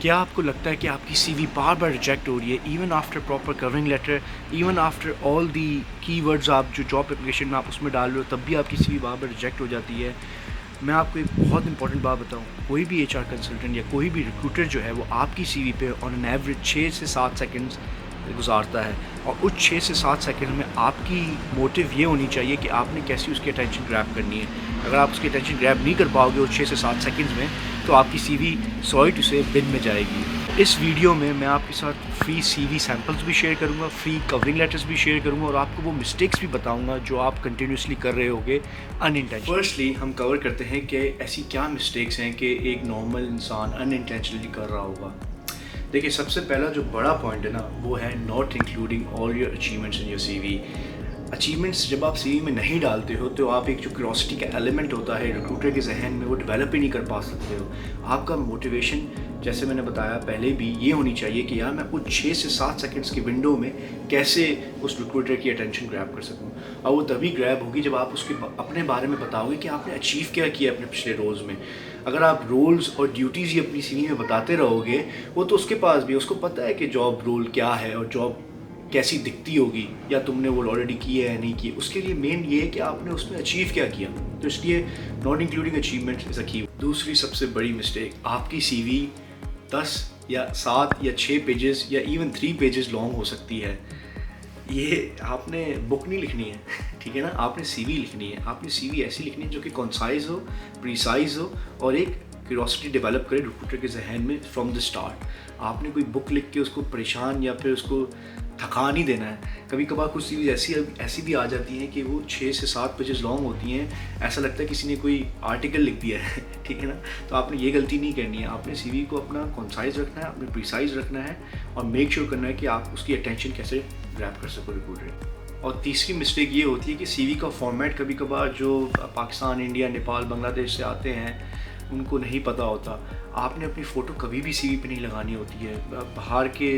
کیا آپ کو لگتا ہے کہ آپ کی سی وی بار بار ریجیکٹ ہو رہی ہے even after proper covering letter, even after all the key words آپ جو جاب اپلیکیشن میں آپ اس میں ڈال رہے ہو تب بھی آپ کی سی وی بار بار ریجیکٹ ہو جاتی ہے؟ میں آپ کو ایک بہت امپورٹنٹ بات بتاؤں، کوئی بھی ایچ آر کنسلٹنٹ یا کوئی بھی ریکروٹر جو ہے وہ آپ کی سی وی پہ آن این ایوریج 6 سے 7 سیکنڈز گزارتا ہے، اور اس 6 سے 7 سیکنڈ میں آپ کی موٹیو یہ ہونی چاہیے کہ آپ نے کیسی اس کی اٹینشن گریب کرنی ہے۔ اگر آپ اس کی اٹینشن گریب نہیں کر پاؤ گے اس 6 سے 7 سیکنڈز میں تو آپ کی سی وی سوری ٹو سے بن میں جائے گی۔ اس ویڈیو میں آپ کے ساتھ فری سی وی سیمپلز بھی شیئر کروں گا، فری کورنگ لیٹرز بھی شیئر کروں گا، اور آپ کو وہ مسٹیکس بھی بتاؤں گا جو آپ کنٹینیوسلی کر رہے ہوگے ان انٹینشنلی۔ فرسٹلی ہم کور کرتے ہیں کہ ایسی کیا مسٹیکس ہیں کہ ایک نارمل انسان ان انٹینشنلی کر رہا ہوگا۔ دیکھیے، سب سے پہلا جو بڑا پوائنٹ ہے نا وہ ہے not including all your achievements in your C V. Achievements جب آپ سی وی میں نہیں ڈالتے ہو تو آپ ایک جو کیوریوسٹی کا ایلیمنٹ ہوتا ہے ریکروٹر کے ذہن میں وہ ڈیولپ ہی نہیں کر پا سکتے ہو۔ آپ کا موٹیویشن جیسے میں نے بتایا پہلے بھی یہ ہونی چاہیے کہ یار میں کچھ 6 سے 7 سیکنڈس کی ونڈو میں کیسے اس ریکروٹر کی اٹینشن گریب کر سکوں، اور وہ تبھی گریب ہوگی جب آپ اس کے اپنے بارے میں بتاؤ گے کہ آپ نے اچیو کیا کیا اپنے پچھلے رولز میں۔ اگر آپ رولز اور ڈیوٹیز ہی اپنی سی وی میں بتاتے رہو گے، وہ تو اس کے پاس بھی اس کو پتہ ہے کہ جاب رول کیا ہے اور جاب کیسی دکھتی ہوگی، یا تم نے وہ آلریڈی کی ہے یا نہیں کی۔ اس کے لیے مین یہ ہے کہ آپ نے اس میں اچیو کیا کیا، تو اس لیے ناٹ انکلوڈنگ اچیومنٹ از اے کی۔ دوسری سب سے بڑی مسٹیک، آپ کی سی وی 10 یا 7 یا 6 پیجز یا ایون 3 پیجز لانگ ہو سکتی ہے۔ یہ آپ نے بک نہیں لکھنی ہے، ٹھیک ہے نا، آپ نے سی وی لکھنی ہے۔ آپ نے سی وی ایسی لکھنی ہے جو کہ کنسائز ہو، پریسائز ہو، اور ایک کیوریوسٹی ڈیولپ کرے ریکروٹر کے ذہن میں فرام دا اسٹارٹ۔ آپ نے کوئی بک لکھ کے اس کو پریشان یا پھر اس کو تھکا نہیں دینا ہے۔ کبھی کبھار کچھ سی ویز ایسی بھی آ جاتی ہیں کہ وہ 6 سے 7 پیجز لانگ ہوتی ہیں، ایسا لگتا ہے کسی نے کوئی آرٹیکل لکھ دیا ہے، ٹھیک ہے نا۔ تو آپ نے یہ غلطی نہیں کرنی ہے، آپ نے سی وی کو اپنا کنسائز رکھنا ہے، اپنے پریسائز رکھنا ہے، اور میک شیور کرنا ہے کہ آپ اس کی اٹینشن کیسے گریب کر سکو ریکروٹر۔ اور تیسری مسٹیک یہ ہوتی ہے کہ سی وی کا فارمیٹ کبھی کبھار جو پاکستان، انڈیا، نیپال، بنگلہ دیش سے آتے ہیں ان کو نہیں پتہ ہوتا۔ آپ نے اپنی فوٹو کبھی بھی سی وی پہ نہیں لگانی ہوتی ہے۔ باہر کے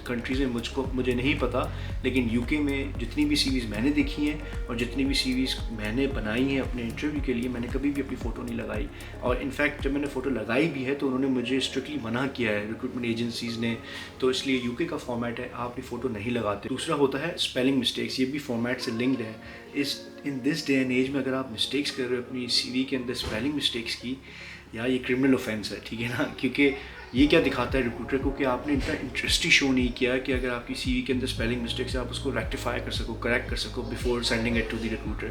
کنٹریز میں مجھے نہیں پتہ، لیکن یو کے میں جتنی بھی سی ویز میں نے دیکھی ہیں اور جتنی بھی سی ویز میں نے بنائی ہیں اپنے انٹرویو کے لیے، میں نے کبھی بھی اپنی فوٹو نہیں لگائی، اور انفیکٹ جب میں نے فوٹو لگائی بھی ہے تو انہوں نے مجھے اسٹرکٹلی منع کیا ہے ریکروٹمنٹ ایجنسیز نے۔ تو اس لیے یو کے کا فارمیٹ ہے، آپ اپنی فوٹو نہیں لگاتے۔ دوسرا ہوتا ہے اسپیلنگ مسٹیکس، یہ بھی فارمیٹ سے لنکڈ ہے۔ ان دس ڈے اینڈ ایج میں اگر آپ مسٹیکس کر رہے ہو اپنی سی وی کے اندر اسپیلنگ مسٹیکس کی، یا یہ کرمنل اوفینس ہے، ٹھیک ہے نا، کیونکہ یہ کیا دکھاتا ہے ریکروٹر کو کہ آپ نے اتنا انٹرسٹ ہی شو نہیں کیا کہ اگر آپ کی سی وی کے اندر اسپیلنگ مسٹیکس ہے آپ اس کو ریکٹیفائی کر سکو، کریکٹ کر سکو before sending it to the recruiter.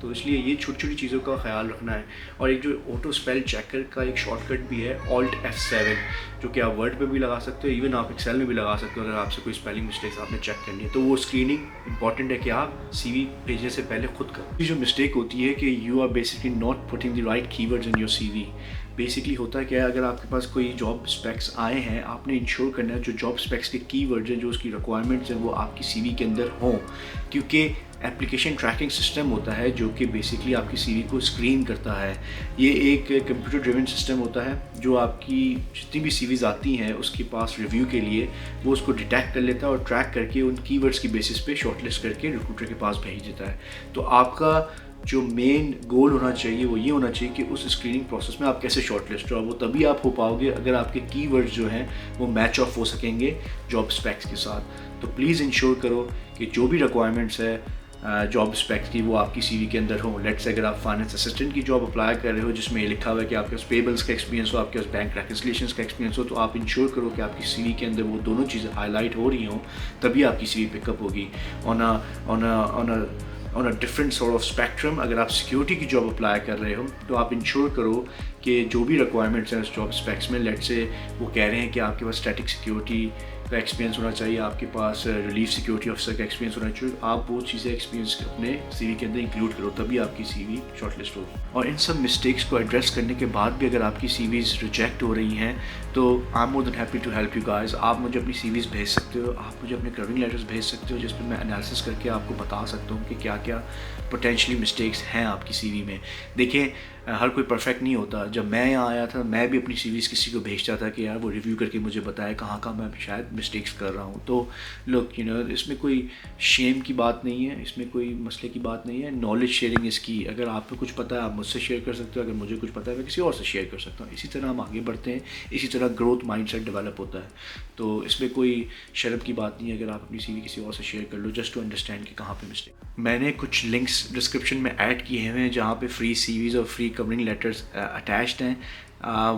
تو اس لیے یہ چھوٹی چھوٹی چیزوں کا خیال رکھنا ہے۔ اور ایک جو آٹو اسپیل چیکر کا ایک شارٹ کٹ بھی ہے Alt F7، جو کہ آپ ورڈ پہ بھی لگا سکتے ہو، ایون آپ ایکسل میں بھی لگا سکتے ہو اگر آپ سے کوئی اسپیلنگ مسٹیکس آپ نے چیک کرنی ہے۔ تو وہ اسکریننگ امپورٹنٹ ہے کہ آپ سی وی بھیجنے سے پہلے خود کرو۔ یہ جو مسٹیک ہوتی ہے کہ you are basically not putting the right key words in your C V. Basically ہوتا ہے کیا ہے، اگر آپ کے پاس کوئی جاب اسپیکس آئے ہیں، آپ نے انشور کرنا ہے جو جاب اسپیکس کے کی ورڈز ہیں، جو اس کی ریکوائرمنٹس ہیں، وہ آپ کی سی وی کے اندر ہوں، کیونکہ اپلیکیشن ٹریکنگ سسٹم ہوتا ہے جو کہ بیسکلی آپ کی سی وی کو اسکرین کرتا ہے۔ یہ ایک کمپیوٹر ڈریون سسٹم ہوتا ہے جو آپ کی جتنی بھی سی ویز آتی ہیں اس کے پاس ریویو کے لیے، وہ اس کو ڈیٹیکٹ کر لیتا ہے اور ٹریک کر کے ان کی ورڈز کی بیسس پہ شارٹ لسٹ کر کے ریکروٹر کے پاس بھیج دیتا ہے۔ تو آپ کا جو مین گول ہونا چاہیے وہ یہ ہونا چاہیے کہ اس اسکریننگ پروسیس میں آپ کیسے شارٹ لسٹ ہو، وہ تبھی آپ ہو پاؤ گے اگر آپ کے کی ورڈز جو ہیں وہ میچ آف ہو سکیں گے جاب اسپیکس کے ساتھ۔ تو پلیز انشور کرو کہ جو بھی ریکوائرمنٹس ہے جاب اسپیکس کی وہ آپ کی سی وی کے اندر ہوں۔ لیٹس اگر آپ فائننس اسسٹنٹ کی جاب اپلائی کر رہے ہو جس میں یہ لکھا ہوا ہے کہ آپ کے پاس پیبلس کا ایکسپیرینس ہو، آپ کے پاس بینک ریکنسیلیشنس کا ایکسپیرینس ہو، تو آپ انشور کرو کہ آپ کی سی وی کے اندر وہ دونوں چیزیں ہائی لائٹ ہو رہی ہوں، تبھی آپ کی سی وی پک اپ ہوگی۔ On a different sort of spectrum, اگر آپ سیکیورٹی کی جاب اپلائی کر رہے ہو تو آپ انشور کرو کہ جو بھی ریکوائرمنٹس ہیں اس جاب اسپیکس میں، لیٹ سے وہ کہہ رہے ہیں کہ آپ کے پاس اسٹیٹک سیکیورٹی کا ایکسپیرینس ہونا چاہیے، آپ کے پاس ریلیف سیکیورٹی آفیسر کا ایکسپیرینس ہونا چاہیے، آپ وہ چیزیں ایکسپیرینس اپنے سی وی کے اندر انکلوڈ کرو، تبھی آپ کی سی وی شارٹ لسٹ ہوگی۔ اور ان سب مسٹیکس کو ایڈریس کرنے کے بعد بھی اگر آپ کی سی ویز ریجیکٹ ہو رہی ہیں تو I am more than happy to help you guys. آپ مجھے اپنی سی ویز بھیج سکتے ہو، آپ مجھے اپنے کورنگ لیٹرز بھیج سکتے ہو جس پہ میں انالیسس کر کے آپ کو بتا سکتا ہوں کہ کیا کیا پوٹینشلی مسٹیکس ہیں آپ کی سی وی میں۔ دیکھیں، ہر کوئی پرفیکٹ نہیں ہوتا۔ جب میں یہاں آیا تھا میں بھی اپنی سی ویز کسی کو بھیجتا تھا کہ یار وہ ریویو کر کے مجھے بتائے کہاں میں شاید مسٹیکس کر رہا ہوں. تو لک اس میں کوئی شیم کی بات نہیں ہے, اس میں کوئی مسئلے کی بات نہیں ہے. نالج شیئرنگ اس کی, اگر آپ کو کچھ پتہ ہے آپ مجھ سے شیئر کر سکتے ہو, اگر مجھے کچھ پتہ ہے میں کسی اور سے شیئر کر سکتا ہوں. اسی طرح ہم آگے بڑھتے ہیں, اسی طرح گروتھ مائنڈ سیٹ ڈیولپ ہوتا ہے. تو اس میں کوئی شرم کی بات نہیں ہے اگر آپ اپنی سی وی کسی اور سے شیئر کر لو, جسٹ ٹو انڈرسٹینڈ کہ کہاں پہ مسٹیک. میں نے کچھ لنکس ڈسکرپشن میں ایڈ کیے ہوئے ہیں جہاں پہ فری سی ویز اور فری کورنگ لیٹرز اٹیچڈ ہیں.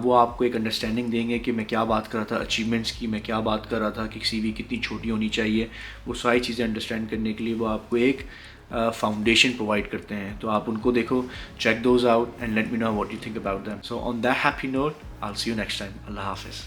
وہ آپ کو ایک انڈرسٹینڈنگ دیں گے کہ میں کیا بات کر رہا تھا اچیومنٹس کی, میں کیا بات کر رہا تھا کہ سی وی کتنی چھوٹی ہونی چاہیے. وہ ساری چیزیں انڈرسٹینڈ کرنے کے لیے وہ آپ کو ایک فاؤنڈیشن پرووائڈ کرتے ہیں. تو آپ ان کو دیکھو, check those out and let me know what you think about them. So on that happy note I will see you next time. اللہ حافظ.